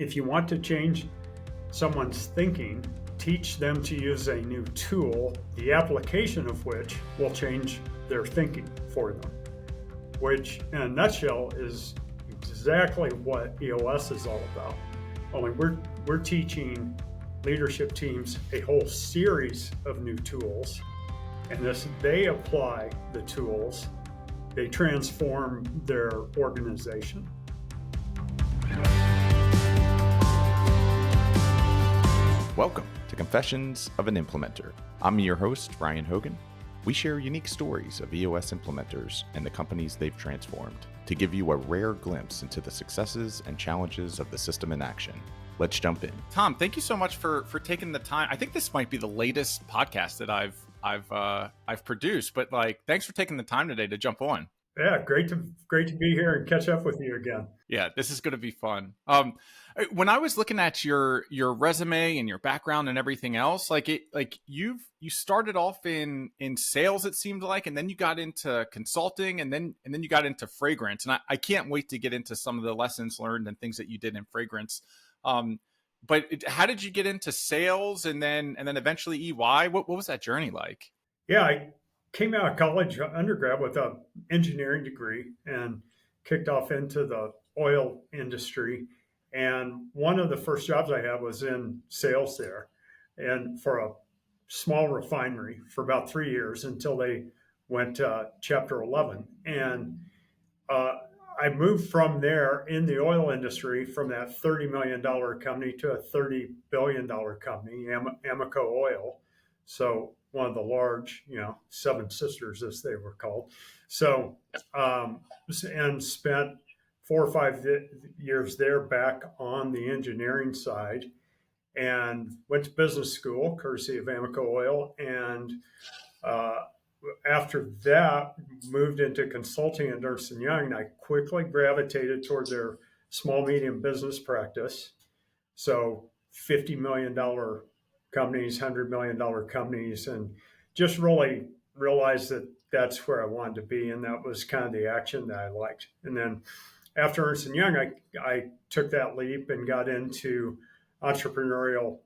if you want to change someone's thinking, teach them to use a new tool, the application of which will change their thinking for them, which in a nutshell is exactly what EOS is all about. Only we're teaching leadership teams a whole series of new tools, and as they apply the tools, they transform their organization. Welcome to Confessions of an Implementer. I'm your host, Ryan Hogan. We share unique stories of EOS implementers and the companies they've transformed to give you a rare glimpse into the successes and challenges of the system in action. Let's jump in. Tom, thank you so much for taking the time. I think this might be the latest podcast that I've produced, but thanks for taking the time today to jump on. Yeah, great to be here and catch up with you again. Yeah, this is going to be fun. When I was looking at your resume and your background and everything else, you started off in sales, it seemed like, and then you got into consulting, and then you got into fragrance. And I can't wait to get into some of the lessons learned and things that you did in fragrance. But how did you get into sales and then eventually EY? What was that journey like? Yeah, I came out of college, undergrad, with an engineering degree and kicked off into the oil industry. And one of the first jobs I had was in sales there, and for a small refinery for about 3 years until they went Chapter 11. And I moved from there in the oil industry from that $30 million company to a $30 billion company, Amoco Oil. So one of the large, Seven Sisters, as they were called. So, and spent 4 or 5 years there back on the engineering side, and went to business school, courtesy of Amoco Oil. And after that, moved into consulting at Ernst & Young, and I quickly gravitated toward their small, medium business practice. So $50 million companies, $100 million companies, and just really realized that that's where I wanted to be. And that was kind of the action that I liked. And then after Ernst & Young, I took that leap and got into entrepreneurial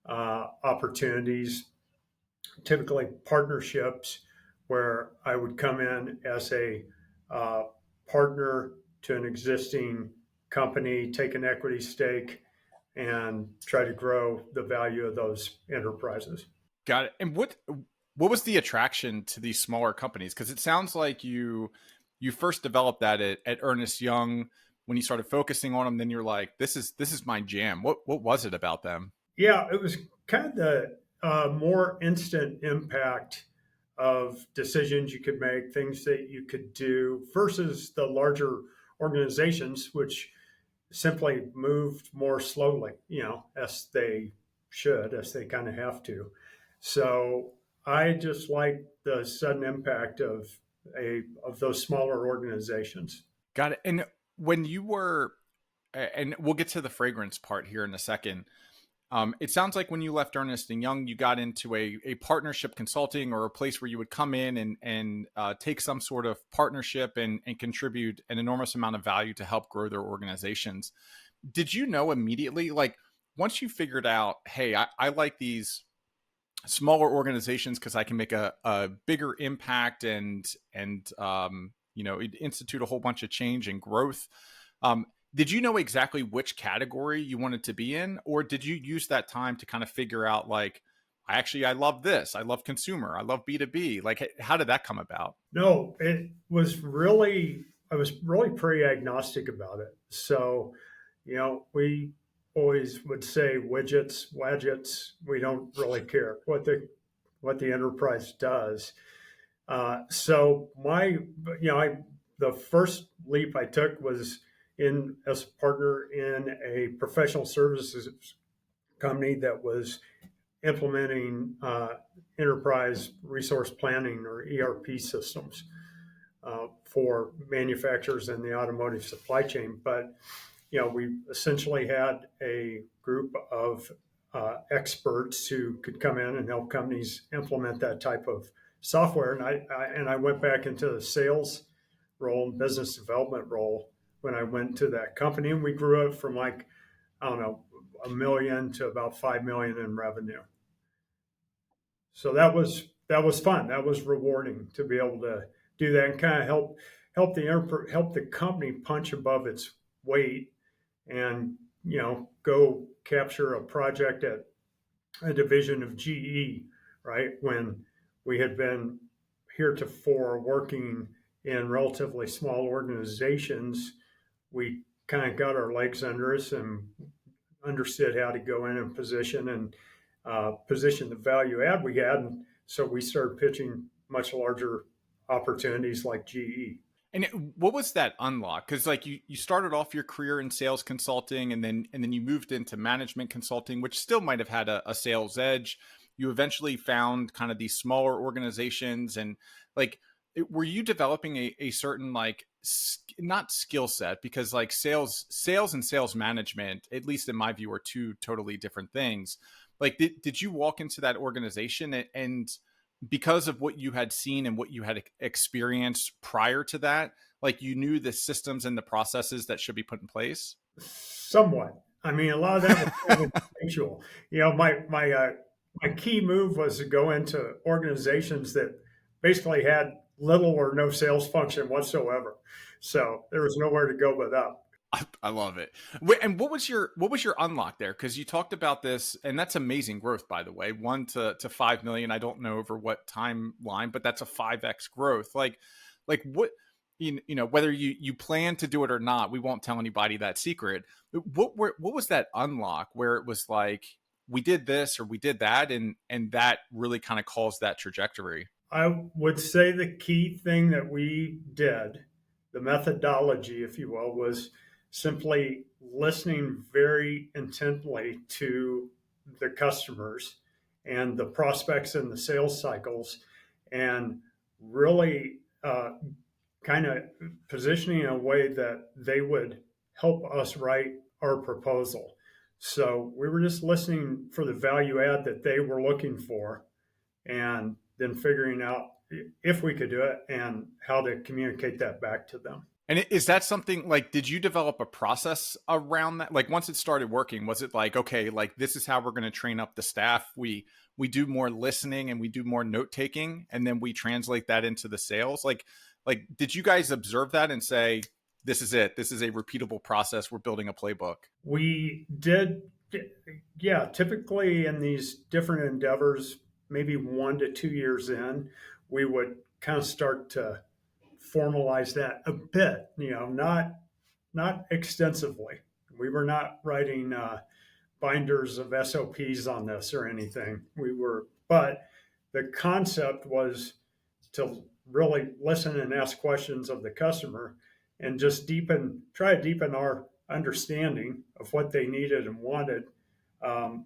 opportunities, typically partnerships, where I would come in as a partner to an existing company, take an equity stake, and try to grow the value of those enterprises. Got it. And what was the attraction to these smaller companies? Because it sounds like you first developed that at Ernst & Young when you started focusing on them. Then you're like, this is my jam. What was it about them? Yeah, it was kind of the more instant impact of decisions you could make, things that you could do, versus the larger organizations, which simply moved more slowly, as they should, as they kind of have to. So I just like the sudden impact of those smaller organizations. Got it. And when you were, and we'll get to the fragrance part here in a second. It sounds like when you left Ernst & Young, you got into a partnership consulting, or a place where you would come in and take some sort of partnership and contribute an enormous amount of value to help grow their organizations. Did you know immediately, once you figured out, hey, I like these smaller organizations because I can make a bigger impact and institute a whole bunch of change and growth. Did you know exactly which category you wanted to be in, or did you use that time to kind of figure out, I love this, I love consumer, I love B2B? How did that come about? No, I was really pretty agnostic about it. So, we always would say widgets. We don't really care what the enterprise does. So the first leap I took was as a partner in a professional services company that was implementing enterprise resource planning, or ERP systems, for manufacturers in the automotive supply chain. But we essentially had a group of experts who could come in and help companies implement that type of software. And I went back into the sales role and business development role when I went to that company, and we grew it from I don't know, a million to about 5 million in revenue. So that was fun. That was rewarding to be able to do that and kind of help the company punch above its weight and go capture a project at a division of GE, right? When we had been heretofore working in relatively small organizations, we kind of got our legs under us and understood how to go in and position the value add we had. And so we started pitching much larger opportunities like GE. And what was that unlock? Because like you started off your career in sales consulting, and then you moved into management consulting, which still might have had a sales edge. You eventually found kind of these smaller organizations, and like, were you developing a certain like not skill set, because like sales and sales management, at least in my view, are two totally different things. Like, did you walk into that organization and because of what you had seen and what you had experienced prior to that, like you knew the systems and the processes that should be put in place? Somewhat. I mean, a lot of that was kind of instinctual. My key move was to go into organizations that basically had little or no sales function whatsoever. So there was nowhere to go but up. I love it. And what was your unlock there? Because you talked about this, and that's amazing growth, by the way. 1 to 5 million. I don't know over what timeline, but that's a 5x growth. Like what whether you plan to do it or not, we won't tell anybody that secret. What was that unlock where it was like we did this or we did that, and that really kind of caused that trajectory? I would say the key thing that we did, the methodology, if you will, was simply listening very intently to the customers and the prospects and the sales cycles, and really kind of positioning in a way that they would help us write our proposal. So we were just listening for the value add that they were looking for, and then figuring out if we could do it and how to communicate that back to them. And is that something like, did you develop a process around that? Like once it started working, was it like, okay, like this is how we're going to train up the staff. We do more listening and we do more note taking, and then we translate that into the sales. Like, did you guys observe that and say, this is it? This is a repeatable process. We're building a playbook. We did, yeah, typically in these different endeavors, maybe 1 to 2 years in, we would kind of start to formalize that a bit, not extensively. We were not writing binders of SOPs on this or anything. But the concept was to really listen and ask questions of the customer and just try to deepen our understanding of what they needed and wanted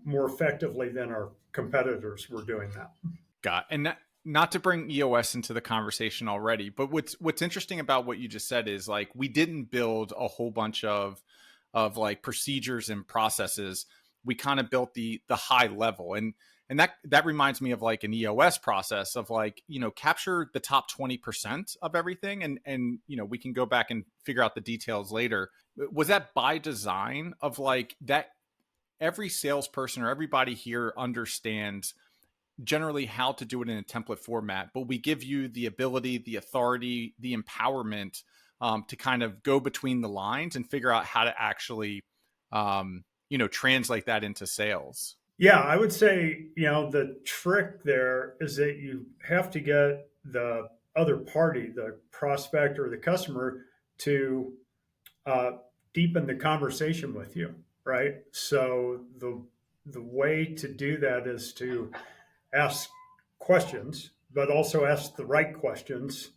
more effectively than our competitors were doing that. And that, not to bring EOS into the conversation already, but what's interesting about what you just said is like we didn't build a whole bunch of like procedures and processes. We kind of built the high level, and that reminds me of like an EOS process of like, capture the top 20% of everything, and we can go back and figure out the details later. Was that by design of like that every salesperson or everybody here understands generally how to do it in a template format, but we give you the ability, the authority, the empowerment to kind of go between the lines and figure out how to actually, translate that into sales? Yeah, I would say, the trick there is that you have to get the other party, the prospect or the customer, to deepen the conversation with you, right? So the way to do that is to ask questions, but also ask the right questions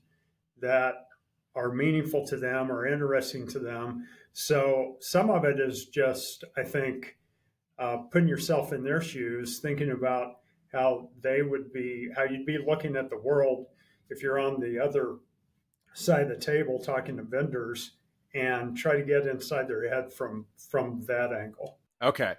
that are meaningful to them or interesting to them. So some of it is just, I think, putting yourself in their shoes, thinking about how you'd be looking at the world if you're on the other side of the table talking to vendors, and try to get inside their head from that angle. Okay.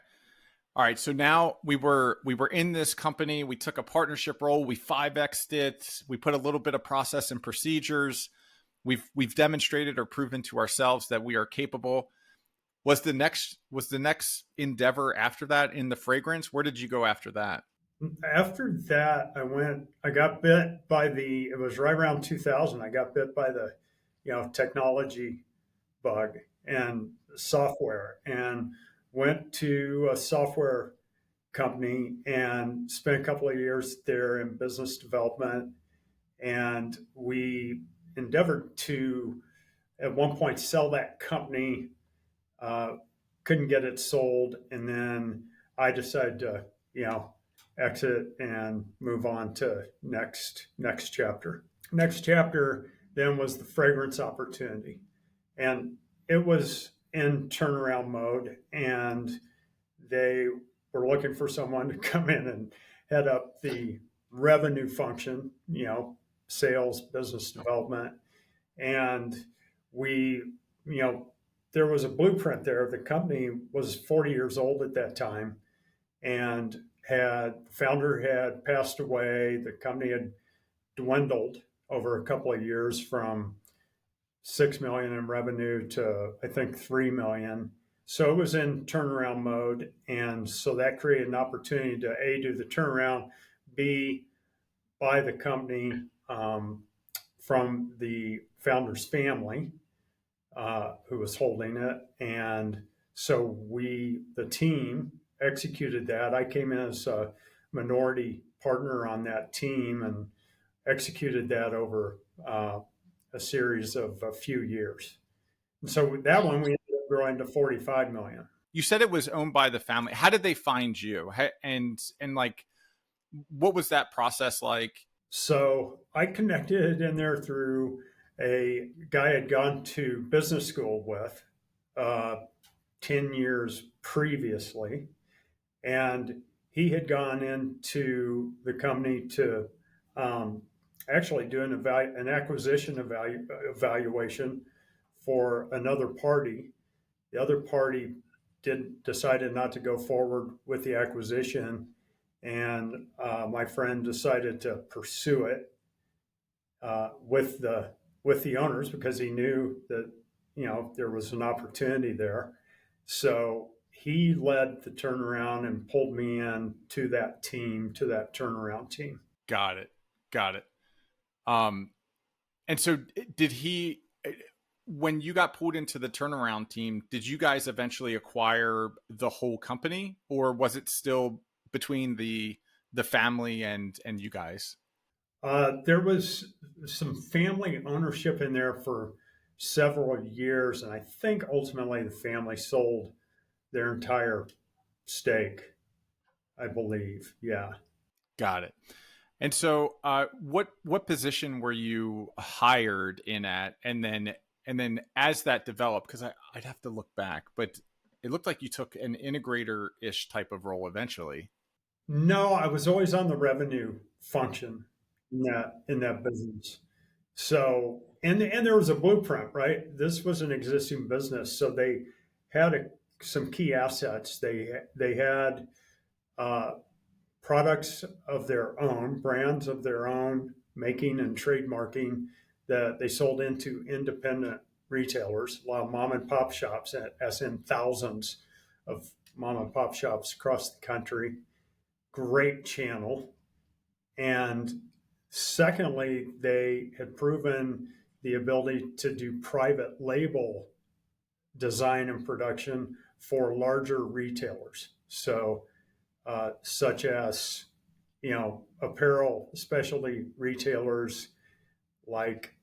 All right. So now we were in this company. We took a partnership role. We 5x'd it. We put a little bit of process and procedures. We've demonstrated or proven to ourselves that we are capable. Was the next endeavor after that in the fragrance? Where did you go after that? After that, I got bit by it was right around 2000. I got bit by the, technology bug and software, and went to a software company and spent a couple of years there in business development. And we endeavored to, at one point, sell that company. Uh, couldn't get it sold, and then I decided to, you know, exit and move on to next chapter. Next chapter then was the fragrance opportunity, and it was in turnaround mode, and they were looking for someone to come in and head up the revenue function, sales, business development. And we, you know, there was a blueprint there. The company was 40 years old at that time, and the founder had passed away. The company had dwindled over a couple of years from 6 million in revenue to, I think, 3 million. So it was in turnaround mode, and so that created an opportunity to A, do the turnaround, B, buy the company from the founder's family, who was holding it. And so the team, executed that. I came in as a minority partner on that team and executed that over a series of a few years. And so that one we ended up growing to 45 million. You said it was owned by the family. How did they find you? And like, what was that process like? So I connected in there through a guy I'd gone to business school with 10 years previously. And he had gone into the company to actually do an acquisition evaluation for another party. The other party decided not to go forward with the acquisition, and my friend decided to pursue it with the owners, because he knew that there was an opportunity there. So he led the turnaround and pulled me in to that turnaround team. Got it. Got it. Um, and so did he, when you got pulled into the turnaround team, did you guys eventually acquire the whole company, or was it still between the family and you guys? There was some family ownership in there for several years, and I think ultimately the family sold their entire stake, I believe. Yeah. Got it. And so, what position were you hired in at, and then as that developed, because I'd have to look back, but it looked like you took an integrator ish type of role eventually. No, I was always on the revenue function in that business. So, and there was a blueprint, right? This was an existing business, so they had some key assets. They had uh, products of their own, brands of their own, making and trademarking, that they sold into independent retailers, a lot of mom and pop shops, as in thousands of mom and pop shops across the country. Great channel. And secondly, they had proven the ability to do private label design and production for larger retailers. So, such as, apparel specialty retailers, like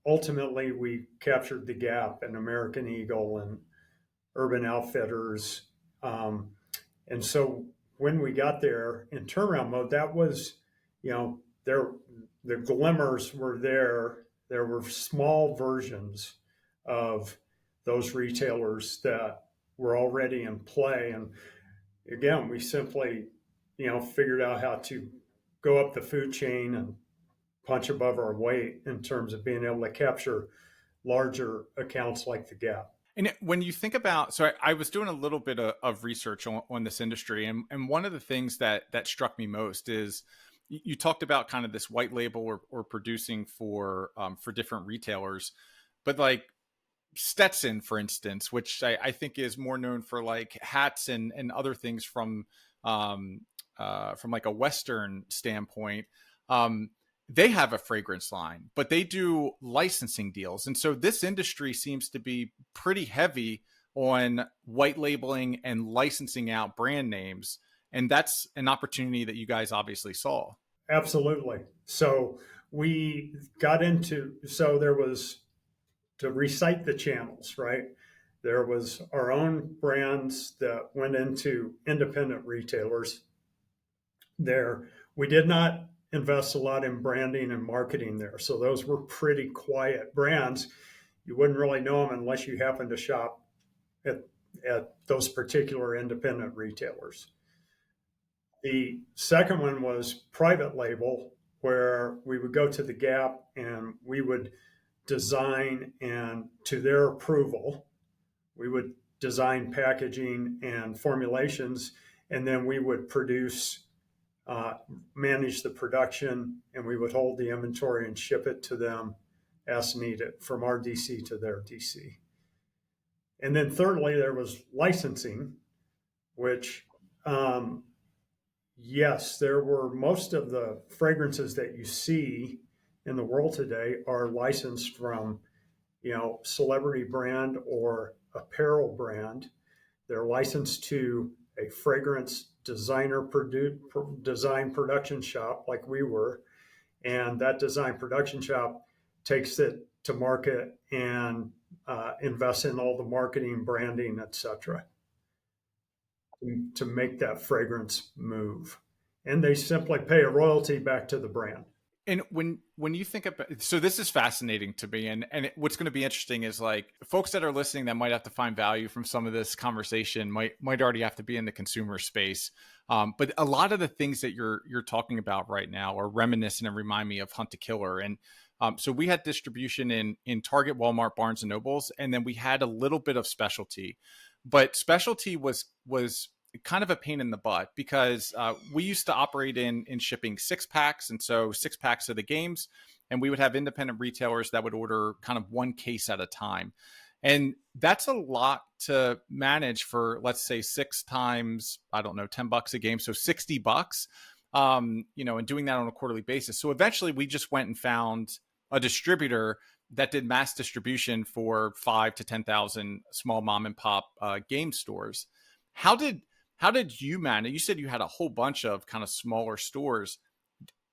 ultimately we captured the Gap and American Eagle and Urban Outfitters. Um, and so when we got there in turnaround mode, that was, there, the glimmers were there. There were small versions of those retailers that were already in play. And again, we simply, figured out how to go up the food chain and punch above our weight in terms of being able to capture larger accounts like the Gap. And when you think about, so I was doing a little bit of research on this industry, and one of the things that struck me most is you talked about kind of this white label or producing for different retailers, but like Stetson, for instance, which I think is more known for like hats and other things from like a Western standpoint. They have a fragrance line, but they do licensing deals. And so this industry seems to be pretty heavy on white labeling and licensing out brand names. And that's an opportunity that you guys obviously saw. Absolutely. So we got into, so there was, to recite the channels, right? There was our own brands that went into independent retailers. There, we did not invest a lot in branding and marketing there. So those were pretty quiet brands. You wouldn't really know them unless you happened to shop at, at those particular independent retailers. The second one was private label, where we would go to the Gap and we would design, and to their approval, we would design packaging and formulations, and then we would produce, manage the production, and we would hold the inventory and ship it to them as needed from our DC to their DC. And then thirdly, there was licensing, which, yes, there were most of the fragrances that you see in the world today are licensed from, celebrity brand or apparel brand. They're licensed to a fragrance design production shop like we were, and that design production shop takes it to market and invests in all the marketing, branding, etc., to make that fragrance move. And they simply pay a royalty back to the brand. And when you think about, so this is fascinating to me, and what's going to be interesting is like folks that are listening that might have to find value from some of this conversation might already have to be in the consumer space, but a lot of the things that you're talking about right now are reminiscent and remind me of Hunt to Killer. And so we had distribution in Target, Walmart, Barnes and Nobles, and then we had a little bit of specialty, but specialty was kind of a pain in the butt because we used to operate in shipping 6-packs. And so 6-packs of the games, and we would have independent retailers that would order kind of one case at a time. And that's a lot to manage for, let's say 6 times, I don't know, $10 a game. So $60, and doing that on a quarterly basis. So eventually we just went and found a distributor that did mass distribution for 5 to 10,000 small mom and pop game stores. How did you manage? You said you had a whole bunch of kind of smaller stores.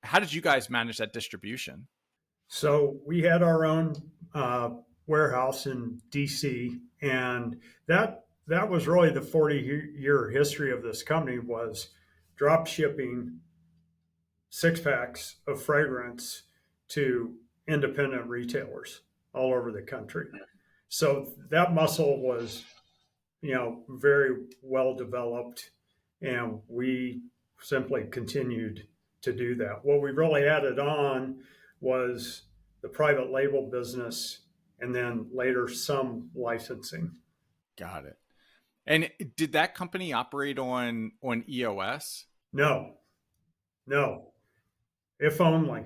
How did you guys manage that distribution? So we had our own warehouse in DC, and that was really the 40-year history of this company, was drop shipping 6-packs of fragrance to independent retailers all over the country. So that muscle was, very well developed, and we simply continued to do that. What we really added on was the private label business, and then later some licensing. Got it. And did that company operate on EOS? No, no, if only.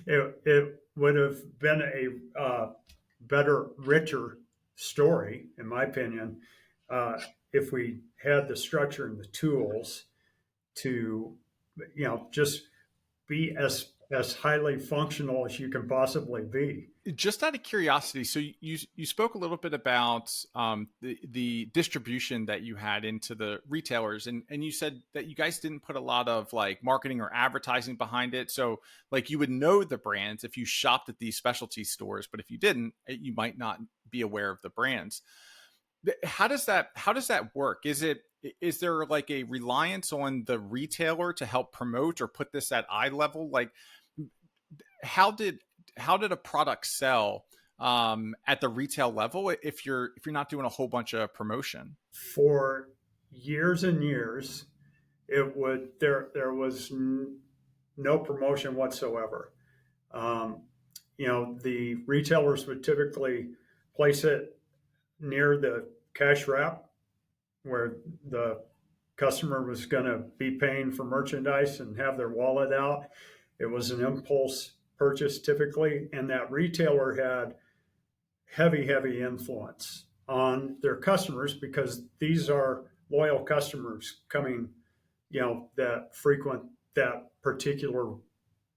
It would have been a better, richer story, in my opinion, if we had the structure and the tools to, just be as highly functional as you can possibly be. Just out of curiosity, so you spoke a little bit about the distribution that you had into the retailers, and you said that you guys didn't put a lot of like marketing or advertising behind it. So like you would know the brands if you shopped at these specialty stores, but if you didn't, you might not be aware of the brands. How does that work? Is there like a reliance on the retailer to help promote or put this at eye level? Like how did a product sell at the retail level if you're not doing a whole bunch of promotion? For years and years, there was no promotion whatsoever. The retailers would typically place it near the cash wrap where the customer was going to be paying for merchandise and have their wallet out. It was an impulse purchase typically, and that retailer had heavy influence on their customers because these are loyal customers coming, that frequent that particular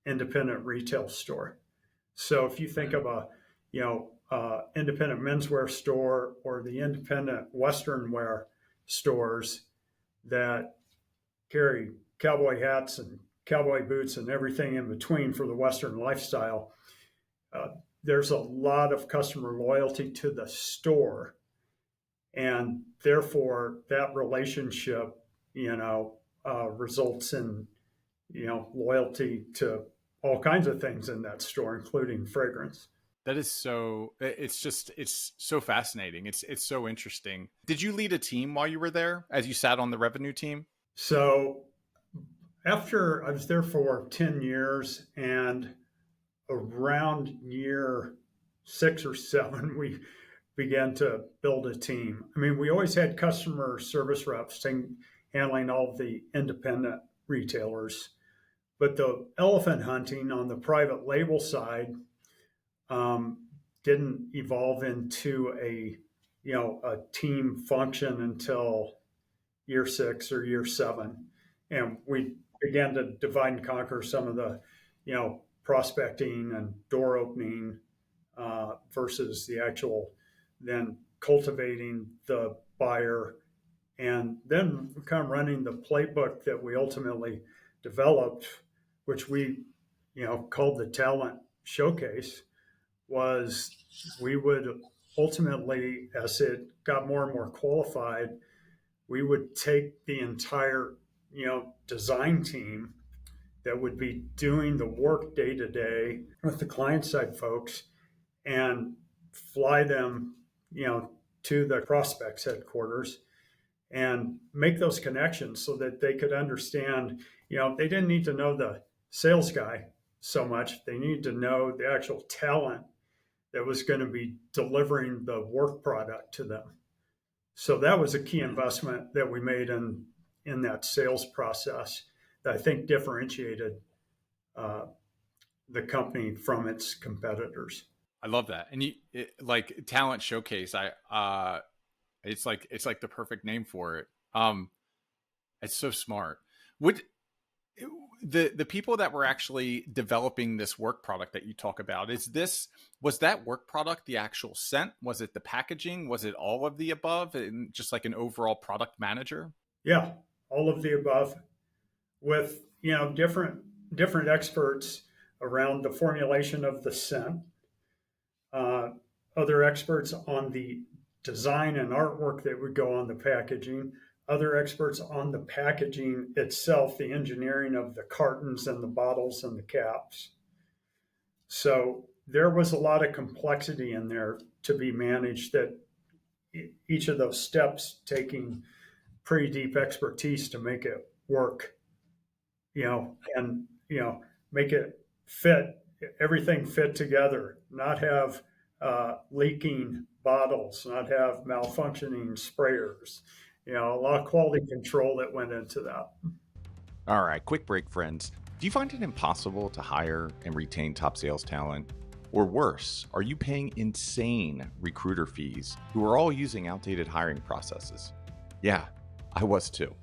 independent retail store. So if you think of a, independent menswear store or the independent Western wear stores that carry cowboy hats and cowboy boots and everything in between for the Western lifestyle, there's a lot of customer loyalty to the store. And therefore, that relationship, results in, loyalty to all kinds of things in that store, including fragrance. That is it's so fascinating. It's so interesting. Did you lead a team while you were there as you sat on the revenue team? So after I was there for 10 years, and around year 6 or 7, we began to build a team. I mean, we always had customer service reps handling all the independent retailers, but the elephant hunting on the private label side didn't evolve into a team function until year 6 or year 7, and we began to divide and conquer some of the prospecting and door opening versus the actual then cultivating the buyer, and then kind of running the playbook that we ultimately developed, which we called the talent showcase. Was we would ultimately, as it got more and more qualified, we would take the entire design team that would be doing the work day to day with the client side folks and fly them to the prospects headquarters and make those connections so that they could understand, they didn't need to know the sales guy so much. They needed to know the actual talent that was going to be delivering the work product to them. So that was a key investment that we made in that sales process that I think differentiated the company from its competitors. I love that. And like talent showcase, it's like the perfect name for it. It's so smart. Would the people that were actually developing this work product that you talk about, was that work product the actual scent? Was it the packaging? Was it all of the above, and just like an overall product manager? Yeah, all of the above, with different experts around the formulation of the scent, other experts on the design and artwork that would go on the packaging, other experts on the packaging itself, the engineering of the cartons and the bottles and the caps. So there was a lot of complexity in there to be managed, that each of those steps taking pretty deep expertise to make it work, and, make it fit, everything fit together, not have leaking bottles, not have malfunctioning sprayers, a lot of quality control that went into that. All right, quick break, friends. Do you find it impossible to hire and retain top sales talent? Or worse, are you paying insane recruiter fees who are all using outdated hiring processes? Yeah, I was too.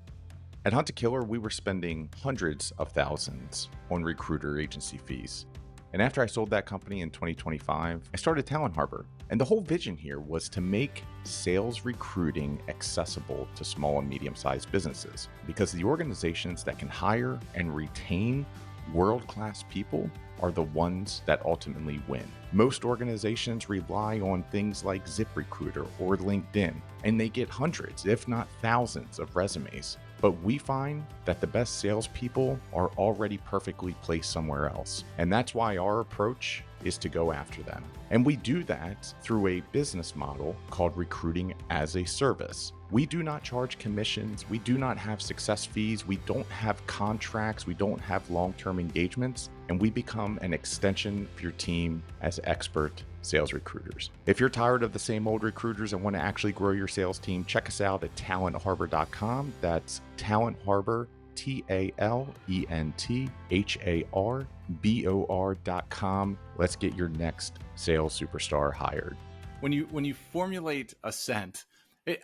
At Hunt to Killer, we were spending hundreds of thousands on recruiter agency fees. And after I sold that company in 2025, I started Talent Harbor. And the whole vision here was to make sales recruiting accessible to small and medium-sized businesses, because the organizations that can hire and retain world-class people are the ones that ultimately win. Most organizations rely on things like ZipRecruiter or LinkedIn, and they get hundreds, if not thousands, of resumes. But we find that the best salespeople are already perfectly placed somewhere else. And that's why our approach is to go after them. And we do that through a business model called recruiting as a service. We do not charge commissions. We do not have success fees. We don't have contracts. We don't have long-term engagements. And we become an extension of your team as expert sales recruiters. If you're tired of the same old recruiters and want to actually grow your sales team, check us out at talentharbor.com. That's Talent Harbor, TALENTHARBOR.com. Let's get your next sales superstar hired. When you formulate a scent,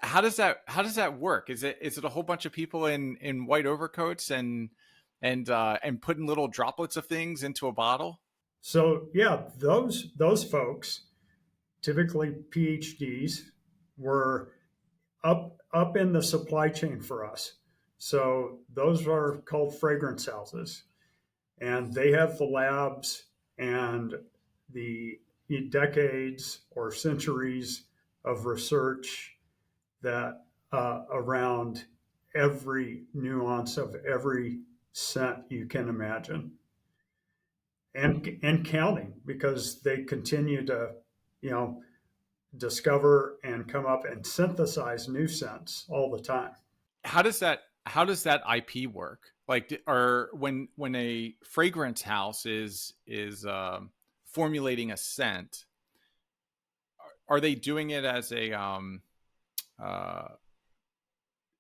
how does that work? Is it a whole bunch of people in white overcoats and putting little droplets of things into a bottle? So yeah, those folks, typically PhDs, were up in the supply chain for us. So those are called fragrance houses, and they have the labs and the decades or centuries of research that around every nuance of every scent you can imagine, and counting, because they continue to, you know, discover and come up and synthesize new scents all the time. How does that IP work? Like, or when a fragrance house is formulating a scent, are they doing it as a uh,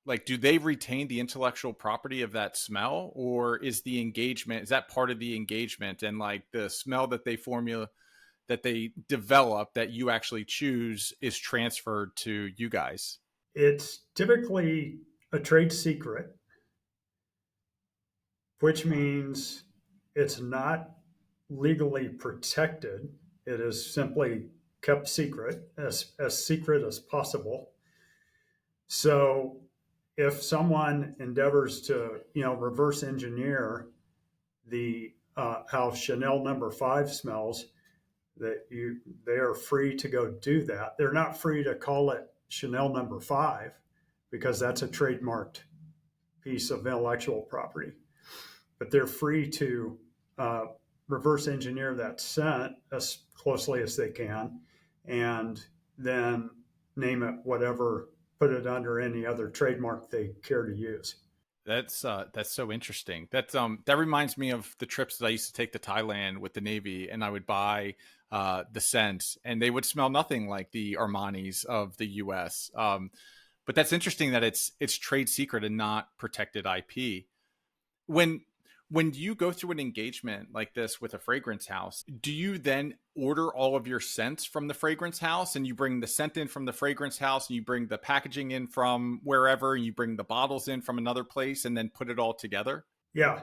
like, do they retain the intellectual property of that smell, or is that part of the engagement, and like the smell that they develop that you actually choose is transferred to you guys? It's typically a trade secret, which means it's not legally protected. It is simply kept secret, secret as possible. So if someone endeavors to, you know, reverse engineer the how Chanel #5 smells, they are free to go do that. They're not free to call it Chanel #5 because that's a trademarked piece of intellectual property. But they're free to reverse engineer that scent as closely as they can, and then name it whatever, put it under any other trademark they care to use. That's so interesting. That reminds me of the trips that I used to take to Thailand with the Navy, and I would buy the scents, and they would smell nothing like the Armanis of the U.S. But that's interesting that it's trade secret and not protected IP. When you go through an engagement like this with a fragrance house, do you then order all of your scents from the fragrance house, and you bring the scent in from the fragrance house, and you bring the packaging in from wherever, and you bring the bottles in from another place, and then put it all together? Yeah,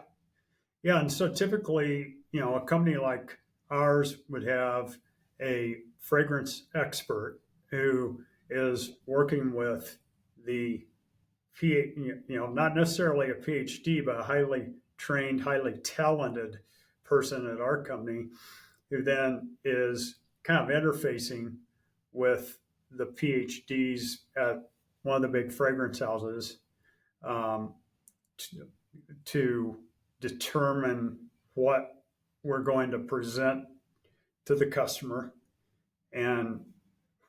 yeah. And so typically, you know, a company like ours would have a fragrance expert who is working with the not necessarily a PhD, but a highly trained, highly talented person at our company, who then is kind of interfacing with the PhDs at one of the big fragrance houses, um, to determine what we're going to present to the customer, and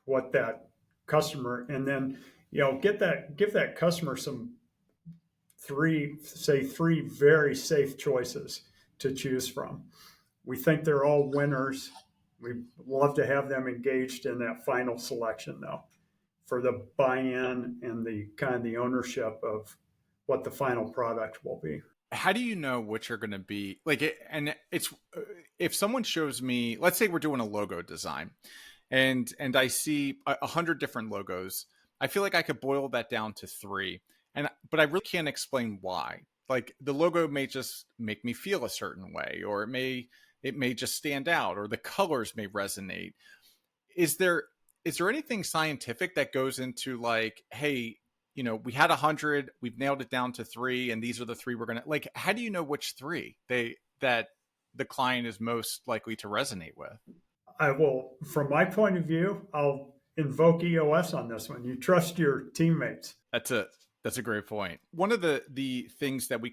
what that customer, and then, you know, give that customer three very safe choices to choose from. We think they're all winners. We love to have them engaged in that final selection, though, for the buy-in and the kind of the ownership of what the final product will be. How do you know which are going to be like it? And it's, if someone shows me, let's say we're doing a logo design, and I see 100 different logos, I feel like I could boil that down to 3, but I really can't explain why. Like, the logo may just make me feel a certain way, or it may just stand out, or the colors may resonate. Is there anything scientific that goes into, like, hey, you know, we had 100, we've nailed it down to 3, and these are the 3 we're gonna, like, how do you know which 3 that the client is most likely to resonate with? I will, from my point of view, I'll invoke EOS on this one. You trust your teammates. That's a great point. One of the things that we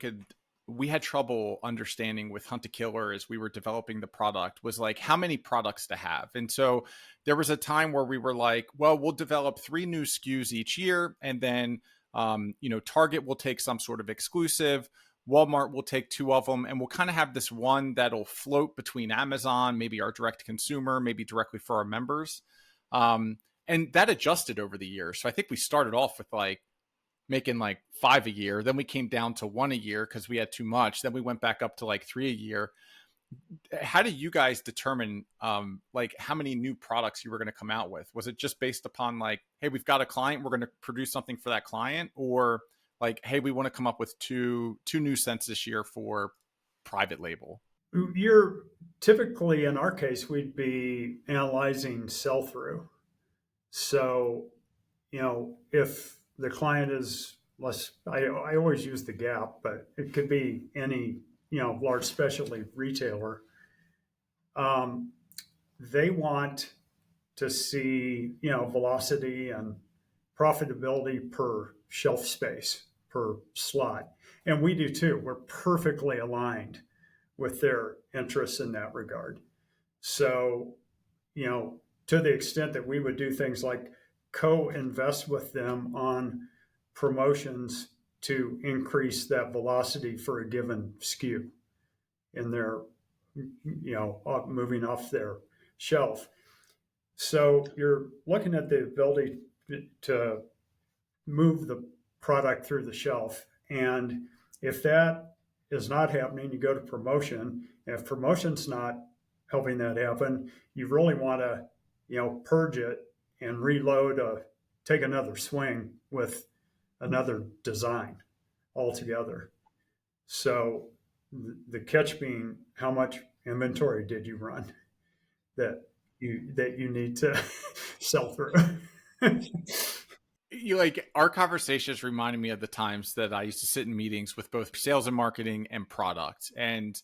had trouble understanding with Hunt a Killer as we were developing the product was, like, how many products to have. And so there was a time where we were like, well, we'll develop 3 new SKUs each year, and then Target will take some sort of exclusive, Walmart will take 2 of them, and we'll kind of have this one that'll float between Amazon, maybe our direct consumer, maybe directly for our members. And that adjusted over the years. So I think we started off with like making like 5 a year. Then we came down to 1 a year because we had too much. Then we went back up to like 3 a year. How do you guys determine like how many new products you were going to come out with? Was it just based upon like, hey, we've got a client, we're going to produce something for that client, or like, hey, we want to come up with two new scents this year for private label? You're typically, in our case, we'd be analyzing sell through. So, if the client is less, I always use the Gap, but it could be any, large specialty retailer. They want to see, velocity and profitability per shelf space, per slot. And we do too. We're perfectly aligned with their interests in that regard. So, to the extent that we would do things like co-invest with them on promotions to increase that velocity for a given SKU in their, moving off their shelf. So you're looking at the ability to move the product through the shelf. And if that is not happening, you go to promotion. And if promotion's not helping that happen, you really want to, purge it and reload, take another swing with another design altogether. So the catch being, how much inventory did you run that you need to sell through? Like our conversations reminded me of the times that I used to sit in meetings with both sales and marketing and product, and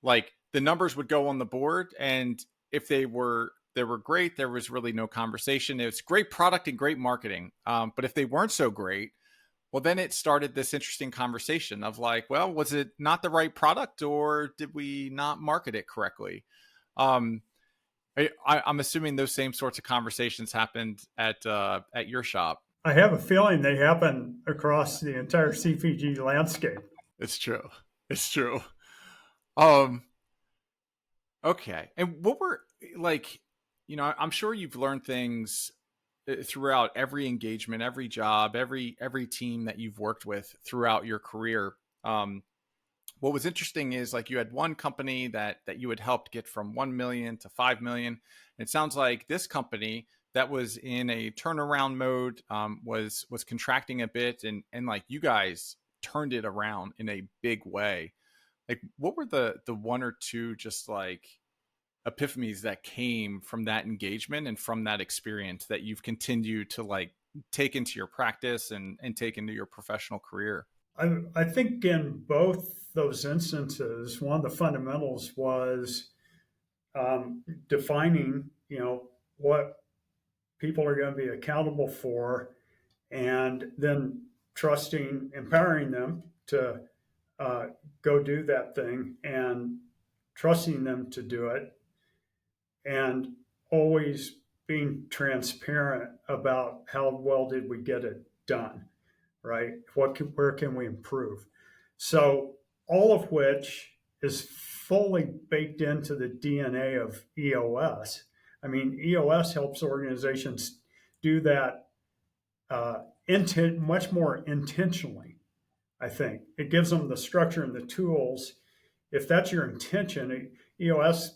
like the numbers would go on the board, and if they were great, there was really no conversation. It was great product and great marketing, but if they weren't so great, well, then it started this interesting conversation of like, well, was it not the right product, or did we not market it correctly? I'm assuming those same sorts of conversations happened at your shop. I have a feeling they happen across the entire CPG landscape. It's true. It's true. Okay. And what were like, I'm sure you've learned things throughout every engagement, every job, every team that you've worked with throughout your career. What was interesting is like you had one company that you had helped get from 1 million to 5 million. And it sounds like this company that was in a turnaround mode was contracting a bit, and like you guys turned it around in a big way. Like what were the one or two just like epiphanies that came from that engagement and from that experience that you've continued to like take into your practice and take into your professional career? I think in both those instances, one of the fundamentals was defining, what people are going to be accountable for, and then empowering them to go do that thing, and trusting them to do it, and always being transparent about how well did we get it done, right? Where can we improve? So all of which is fully baked into the DNA of EOS. I mean, EOS helps organizations do that much more intentionally, I think. It gives them the structure and the tools. If that's your intention, EOS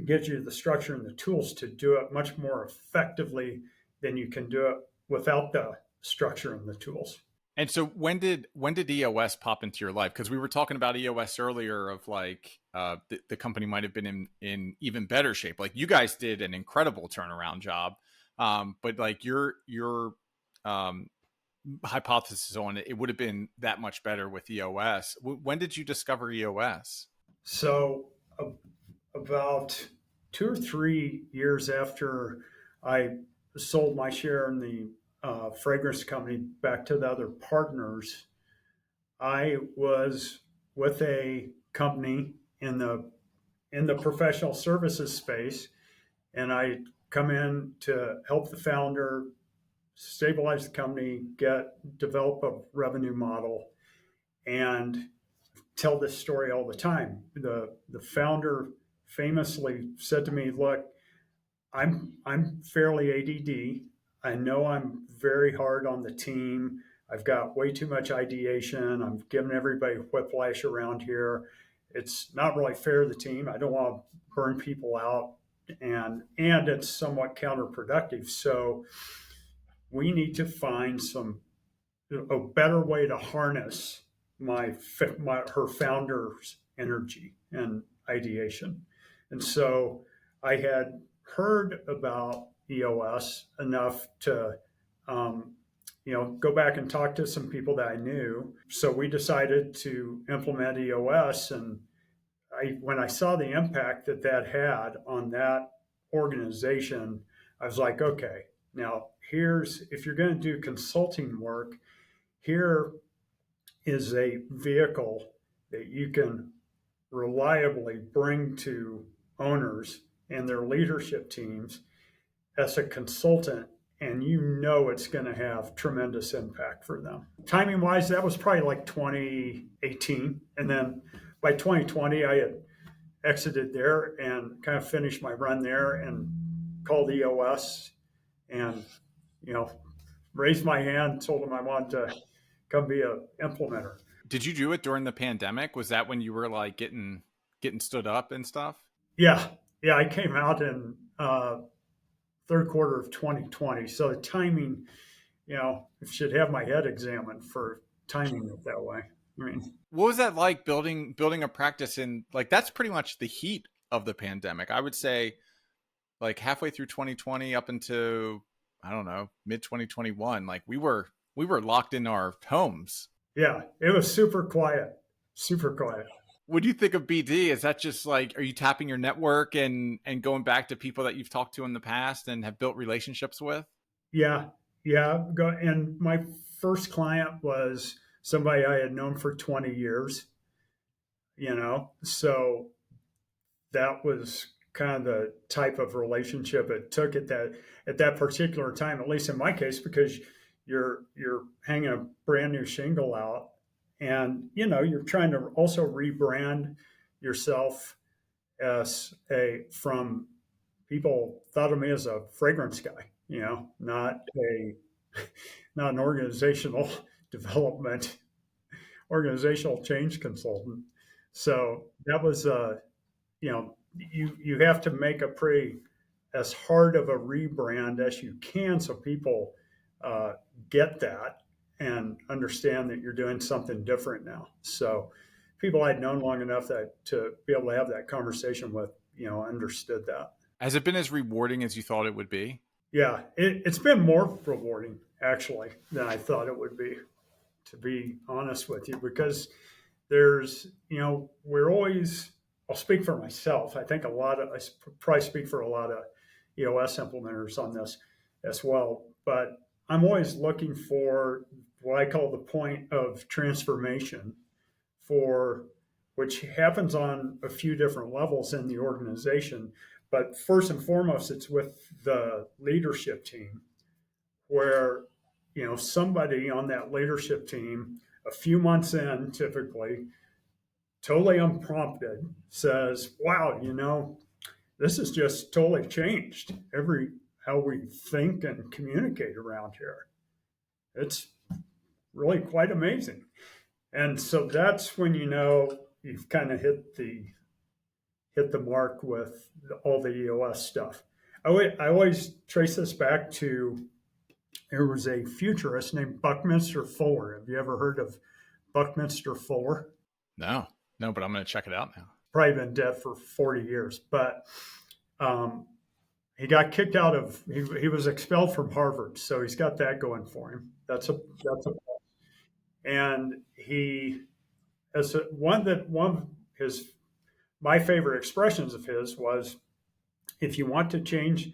gives you the structure and the tools to do it much more effectively than you can do it without the structure and the tools. And so when did EOS pop into your life? Because we were talking about EOS earlier of like the company might have been in even better shape. Like you guys did an incredible turnaround job, but like your hypothesis on it would have been that much better with EOS. When did you discover EOS? So about 2 or 3 years after I sold my share in the fragrance company back to the other partners, I was with a company in the professional services space, and I come in to help the founder stabilize the company, develop a revenue model, and tell this story all the time. The founder famously said to me, "Look, I'm fairly ADD. I know I'm very hard on the team. I've got way too much ideation. I'm giving everybody whiplash around here. It's not really fair to the team. I don't want to burn people out, and it's somewhat counterproductive. So we need to find a better way to harness her founder's energy and ideation. And so I had heard about EOS enough to go back and talk to some people that I knew. So we decided to implement EOS, and when I saw the impact that had on that organization, I was like, okay, now if you're going to do consulting work, here is a vehicle that you can reliably bring to owners and their leadership teams as a consultant, and it's going to have tremendous impact for them. Timing wise, that was probably like 2018. And then by 2020, I had exited there and kind of finished my run there and called EOS and, raised my hand, told them I wanted to come be an implementer. Did you do it during the pandemic? Was that when you were like getting stood up and stuff? Yeah. I came out in third quarter of 2020. So the timing, should have my head examined for timing it that way. I mean, what was that like building a practice in, like, that's pretty much the heat of the pandemic. I would say like halfway through 2020 up into, I don't know, mid 2021, like we were locked in our homes. Yeah, it was super quiet. What do you think of BD? Is that just like, are you tapping your network and going back to people that you've talked to in the past and have built relationships with? Yeah. And my first client was somebody I had known for 20 years, so that was kind of the type of relationship it took at that particular time, at least in my case, because you're hanging a brand new shingle out, and you're trying to also rebrand yourself from people thought of me as a fragrance guy, not an organizational development, organizational change consultant. So that was you have to make as hard of a rebrand as you can, so people get that and understand that you're doing something different now. So people I'd known long enough to be able to have that conversation with, understood that. Has it been as rewarding as you thought it would be? Yeah, it's been more rewarding actually than I thought it would be, to be honest with you, because there's, I'll speak for myself. I think I probably speak for a lot of EOS implementers on this as well, but I'm always looking for what I call the point of transformation, which happens on a few different levels in the organization. But first and foremost, it's with the leadership team, where, somebody on that leadership team, a few months in, typically, totally unprompted, says, wow, this has just totally changed how we think and communicate around here. It's really quite amazing. And so that's when you've kind of hit the mark with all the EOS stuff. I always trace this back to, there was a futurist named Buckminster Fuller. Have you ever heard of Buckminster Fuller? No, but I'm going to check it out now. Probably been dead for 40 years, but he got kicked out of, he was expelled from Harvard. So he's got that going for him. And he, one of my favorite expressions of his was, if you want to change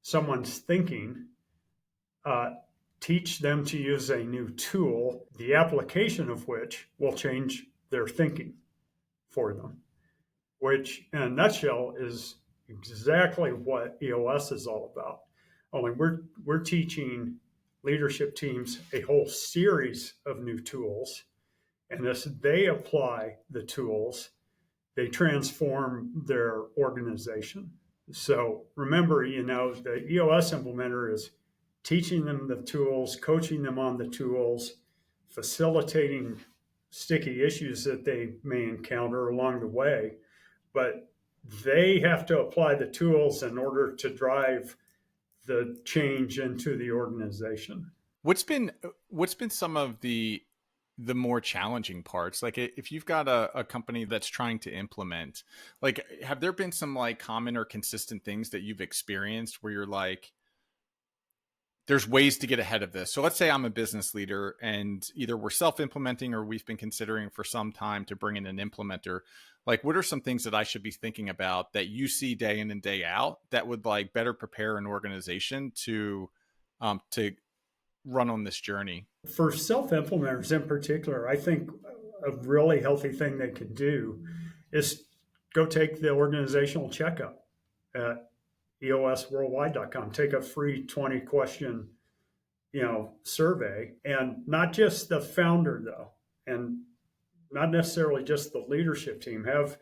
someone's thinking, teach them to use a new tool, the application of which will change their thinking for them, which in a nutshell is exactly what EOS is all about. Only we're teaching leadership teams a whole series of new tools, and as they apply the tools, they transform their organization. So remember, the EOS implementer is teaching them the tools, coaching them on the tools, facilitating sticky issues that they may encounter along the way, but they have to apply the tools in order to drive the change into the organization. What's been some of the more challenging parts? Like if you've got a company that's trying to implement, like, have there been some like common or consistent things that you've experienced where you're like, there's ways to get ahead of this? So let's say I'm a business leader and either we're self-implementing or we've been considering for some time to bring in an implementer. Like, what are some things that I should be thinking about that you see day in and day out that would like better prepare an organization to run on this journey? For self-implementers in particular, I think a really healthy thing they can do is go take the organizational checkup at eosworldwide.com. Take a free 20-question, survey, and not just the founder though, and not necessarily just the leadership team. Have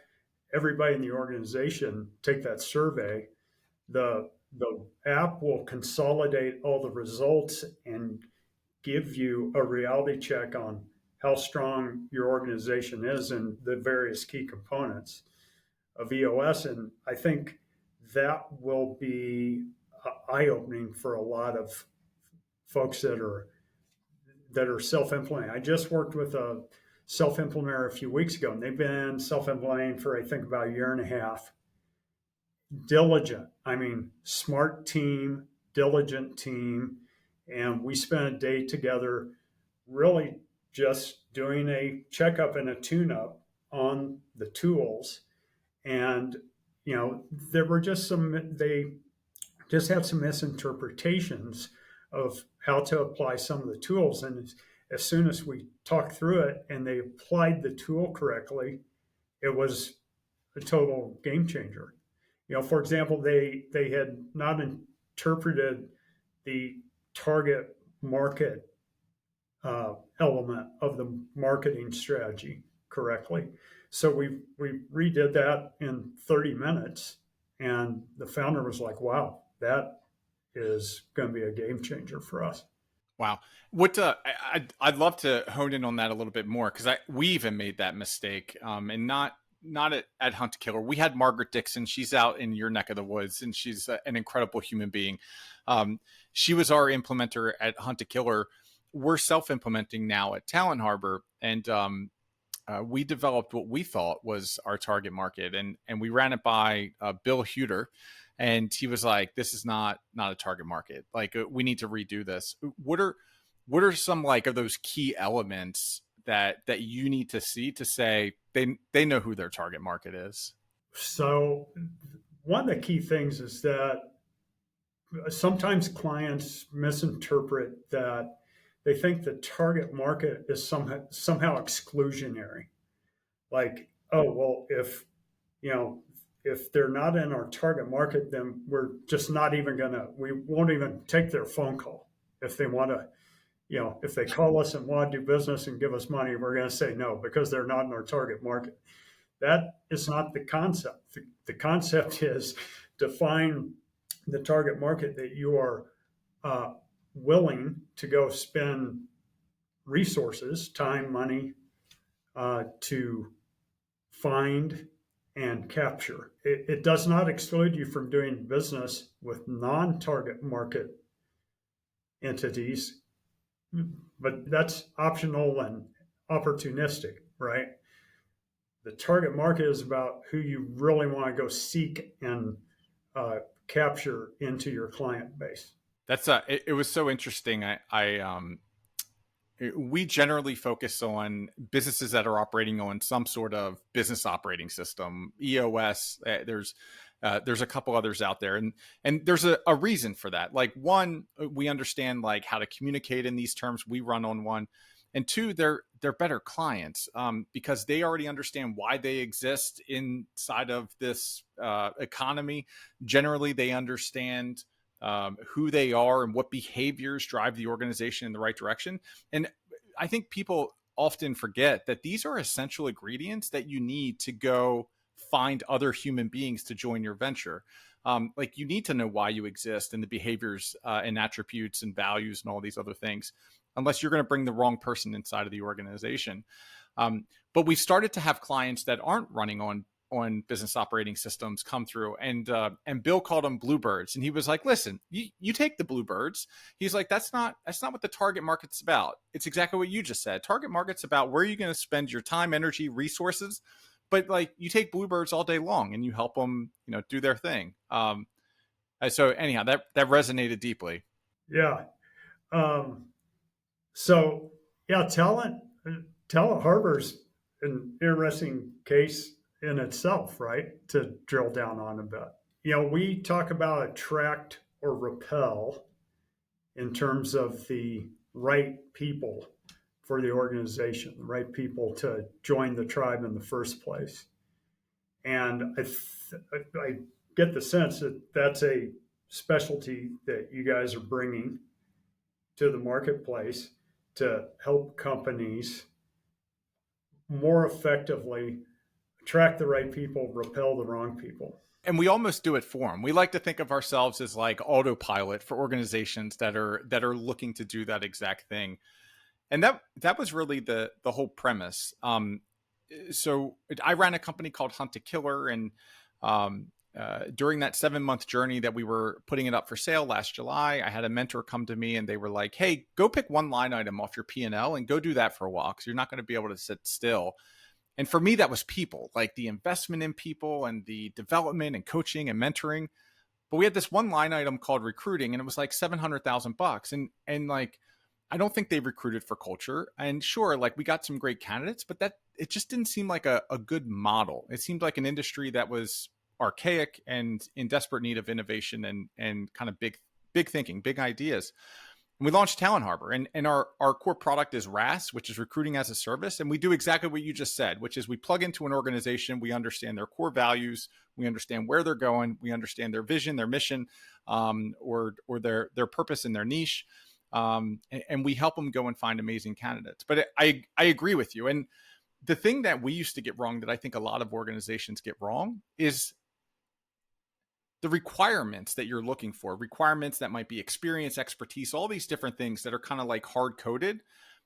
everybody in the organization take that survey. The app will consolidate all the results and give you a reality check on how strong your organization is and the various key components of EOS. And I think that will be eye-opening for a lot of folks that are self-implementing. I just worked with a self-implementer a few weeks ago, and they've been self-implementing for, I think, about a year and a half. Diligent, smart team, diligent team. And we spent a day together really just doing a checkup and a tune-up on the tools. And, there were they just had some misinterpretations of how to apply some of the tools. And as soon as we talked through it and they applied the tool correctly, it was a total game changer. For example, they had not interpreted the target market element of the marketing strategy correctly. So we redid that in 30 minutes, and the founder was like, "Wow, that is going to be a game changer for us." Wow. What I'd love to hone in on that a little bit more, because we even made that mistake, and not at Hunt to Killer. We had Margaret Dixon. She's out in your neck of the woods, and she's an incredible human being. She was our implementer at Hunt to Killer. We're self-implementing now at Talent Harbor, and we developed what we thought was our target market, and we ran it by Bill Huter, and he was like, "This is not a target market. Like, we need to redo this." What are some like of those key elements that you need to see to say they know who their target market is? So one of the key things is that sometimes clients misinterpret that. They think the target market is somehow exclusionary. Like, oh, well, if they're not in our target market, then we're just not even we won't even take their phone call. If they want to, if they call us and want to do business and give us money, we're going to say no because they're not in our target market. That is not the concept. The concept is define the target market that you are willing to go spend resources, time, money, to find and capture. It does not exclude you from doing business with non-target market entities, but that's optional and opportunistic, right? The target market is about who you really want to go seek and capture into your client base. That's it was so interesting. We generally focus on businesses that are operating on some sort of business operating system, EOS. There's a couple others out there, and there's a reason for that. Like, one, we understand like how to communicate in these terms. We run on one, and two, they're better clients because they already understand why they exist inside of this economy. Generally, they understand who they are and what behaviors drive the organization in the right direction. And I think people often forget that these are essential ingredients that you need to go find other human beings to join your venture. Like, you need to know why you exist and the behaviors and attributes and values and all these other things. unless you're going to bring the wrong person inside of the organization. But we've started to have clients that aren't running on business operating systems come through, and Bill called them bluebirds, and he was like, listen, you take the bluebirds. He's like, that's not what the target market's about. It's exactly what you just said. Target market's about where you're going to spend your time, energy, resources. But like, you take bluebirds all day long and you help them, do their thing. So anyhow, that resonated deeply. Yeah. So yeah, talent harbor's an interesting case in itself, right? To drill down on a bit. We talk about attract or repel in terms of the right people for the organization, the right people to join the tribe in the first place. And I get the sense that that's a specialty that you guys are bringing to the marketplace to help companies more effectively attract the right people, repel the wrong people. And we almost do it for them. We like to think of ourselves as like autopilot for organizations that are looking to do that exact thing. And that was really the whole premise. So I ran a company called Hunt to Killer, and during that 7-month journey that we were putting it up for sale last July, I had a mentor come to me and they were like, hey, go pick one line item off your P&L and go do that for a while, because you're not going to be able to sit still. And for me, that was people, like the investment in people and the development and coaching and mentoring. But we had this one line item called recruiting, and it was like $700,000. And like, I don't think they recruited for culture. And sure, like we got some great candidates, but it just didn't seem like a good model. It seemed like an industry that was archaic and in desperate need of innovation and kind of big thinking, big ideas. And we launched Talent Harbor, and our core product is RAS, which is recruiting as a service. And we do exactly what you just said, which is we plug into an organization, we understand their core values, we understand where they're going, we understand their vision, their mission, or their purpose in their niche. And we help them go and find amazing candidates. But I agree with you. And the thing that we used to get wrong, that I think a lot of organizations get wrong, is the requirements that you're looking for, requirements that might be experience, expertise, all these different things that are kind of like hard coded.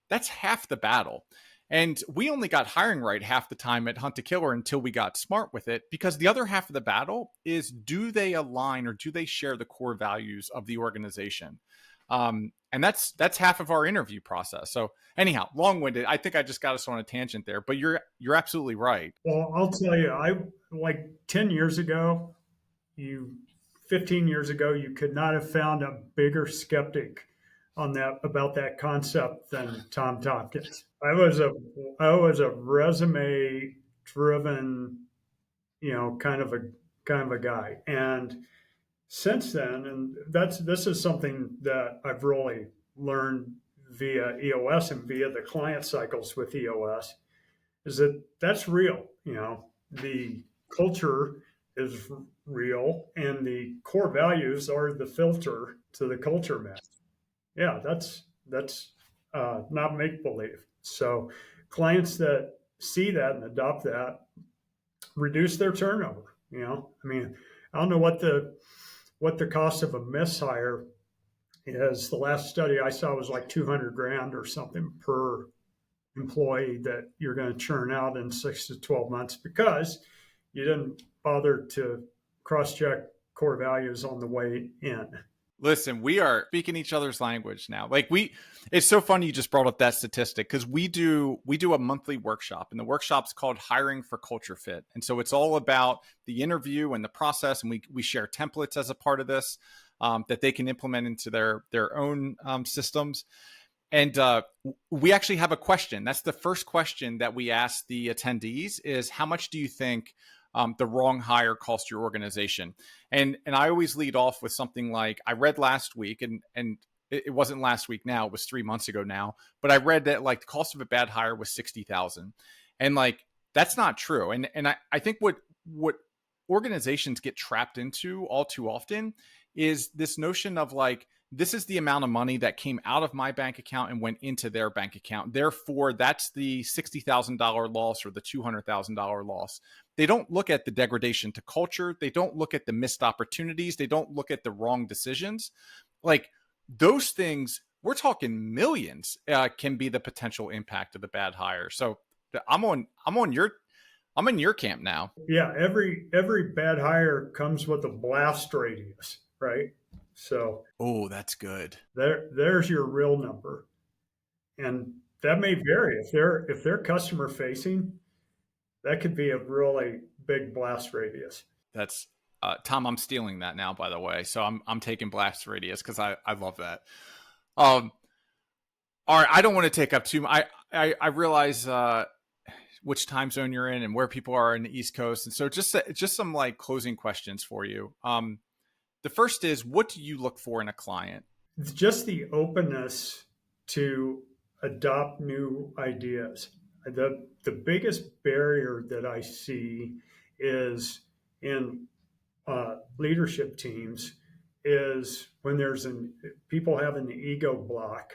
That's half the battle. And we only got hiring right half the time at Hunt to Killer until we got smart with it, because the other half of the battle is, do they align or do they share the core values of the organization? And that's half of our interview process. So anyhow, long-winded. I think I just got us on a tangent there, but you're absolutely right. Well, I'll tell you, I like 10 years ago, 15 years ago, you could not have found a bigger skeptic about that concept than Tom Tompkins. I was a resume driven, kind of a guy. And since then, and this is something that I've really learned via EOS and via the client cycles with EOS, is that that's real. The culture is real, and the core values are the filter to the culture match. Yeah, that's not make believe. So clients that see that and adopt that reduce their turnover. I don't know what the cost of a mishire is. The last study I saw was like $200,000 or something per employee that you're going to churn out in 6 to 12 months because you didn't bother to cross-check core values on the way in. Listen, we are speaking each other's language now. It's so funny you just brought up that statistic, because we do a monthly workshop, and the workshop's called Hiring for Culture Fit. And so it's all about the interview and the process. And we share templates as a part of this that they can implement into their own systems. And we actually have a question. That's the first question that we ask the attendees is, how much do you think the wrong hire cost your organization? And I always lead off with something like, I read last week, and it wasn't last week now, it was 3 months ago now, but I read that like the cost of a bad hire was $60,000. And like, that's not true. And I think what organizations get trapped into all too often is this notion of like, this is the amount of money that came out of my bank account and went into their bank account. Therefore, that's the $60,000 loss or the $200,000 loss. They don't look at the degradation to culture. They don't look at the missed opportunities. They don't look at the wrong decisions. Like, those things we're talking millions can be the potential impact of the bad hire. So I'm in your camp now. Yeah, every bad hire comes with a blast radius, right? So Oh, that's good. there's your real number. And that may vary. If they're customer facing, that could be a really big blast radius. That's Tom, I'm stealing that now, by the way. So I'm taking blast radius because I love that. All right, I don't want to take up too much. I realize which time zone you're in and where people are in the East Coast, and so just some like closing questions for you. The first is, what do you look for in a client? It's just the openness to adopt new ideas. The biggest barrier that I see is in leadership teams is when people have an ego block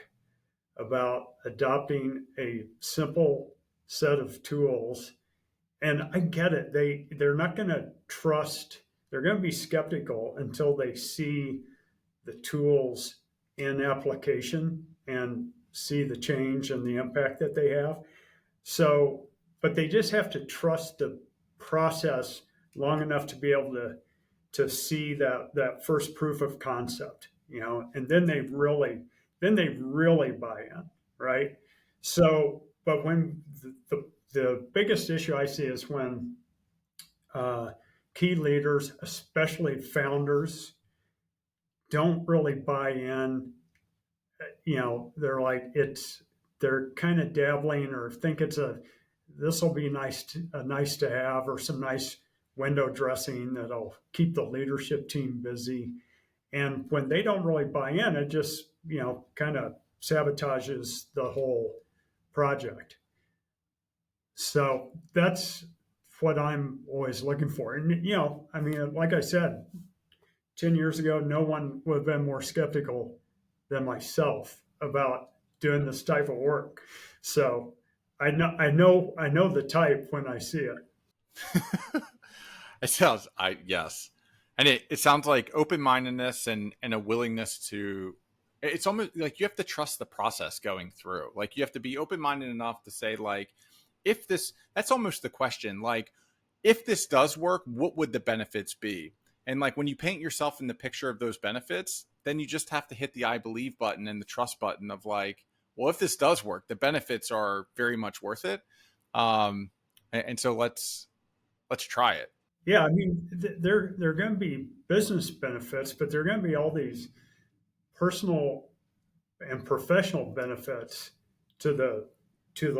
about adopting a simple set of tools. And I get it. They're not going to trust. They're going to be skeptical until they see the tools in application and see the change and the impact that they have. So, but they just have to trust the process long enough to be able to see that first proof of concept, and then they really buy in, right? So, but when the biggest issue I see is when key leaders, especially founders, don't really buy in. They're kind of dabbling or think this will be nice to have, or some nice window dressing that'll keep the leadership team busy. And when they don't really buy in, it just kind of sabotages the whole project. So that's what I'm always looking for. And like I said, 10 years ago, no one would have been more skeptical than myself about doing this type of work. So I know the type when I see it. Yes. And it sounds like open-mindedness and a willingness to, it's almost like you have to trust the process going through. Like you have to be open-minded enough to say, like, that's almost the question. Like, if this does work, what would the benefits be? And like when you paint yourself in the picture of those benefits, then you just have to hit the I believe button and the trust button of like, well, if this does work, the benefits are very much worth it. And so let's try it. Yeah, I mean, there are going to be business benefits, but there are going to be all these personal and professional benefits to the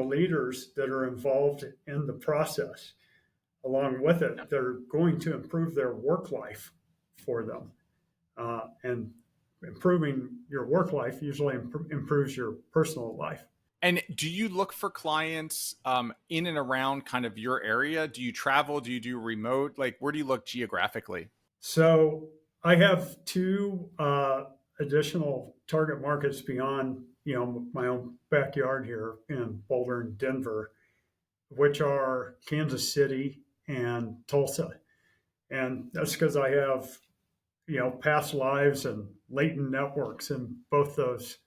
leaders that are involved in the process. Along with it, they're going to improve their work life for them, and improving your work life usually improves your personal life. And do you look for clients in and around kind of your area? Do you travel? Do you do remote? Like, where do you look geographically? So I have two additional target markets beyond, my own backyard here in Boulder and Denver, which are Kansas City and Tulsa. And that's because I have, past lives and latent networks in both those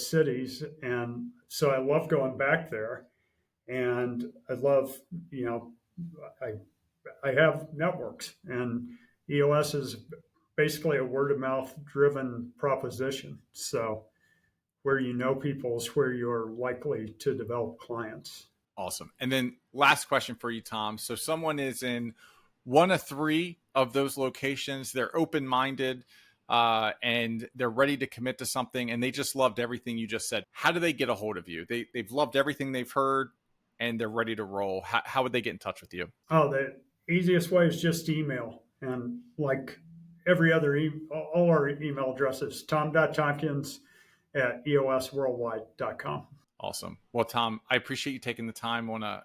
cities. And so I love going back there, and I love, I have networks, and EOS is basically a word of mouth driven proposition. So where people is where you're likely to develop clients. Awesome. And then last question for you, Tom. So someone is in one of three of those locations. They're open-minded and they're ready to commit to something, and they just loved everything you just said. How do they get a hold of you? They've loved everything they've heard and they're ready to roll. How would they get in touch with you? Oh, the easiest way is just email. And like every other, all our email addresses, tom.tompkins@eosworldwide.com. Awesome. Well, Tom, I appreciate you taking the time on a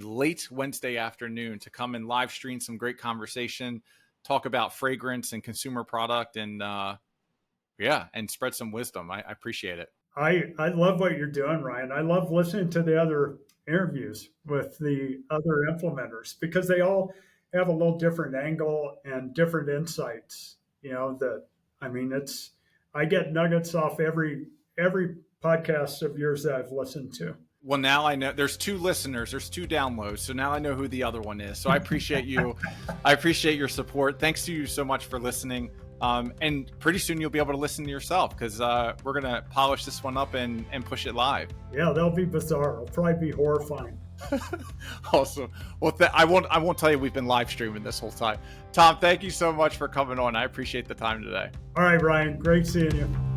late Wednesday afternoon to come and live stream some great conversation, talk about fragrance and consumer product, and and spread some wisdom. I appreciate it. I love what you're doing, Ryan. I love listening to the other interviews with the other implementers because they all have a little different angle and different insights. I get nuggets off every podcast of yours that I've listened to. Well, now I know there's 2 listeners, there's 2 downloads. So now I know who the other one is. So I appreciate you. I appreciate your support. Thanks to you so much for listening. And pretty soon you'll be able to listen to yourself, because we're going to polish this one up and push it live. Yeah, that'll be bizarre. It'll probably be horrifying. Awesome. Well, I won't tell you we've been live streaming this whole time. Tom, thank you so much for coming on. I appreciate the time today. All right, Ryan. Great seeing you.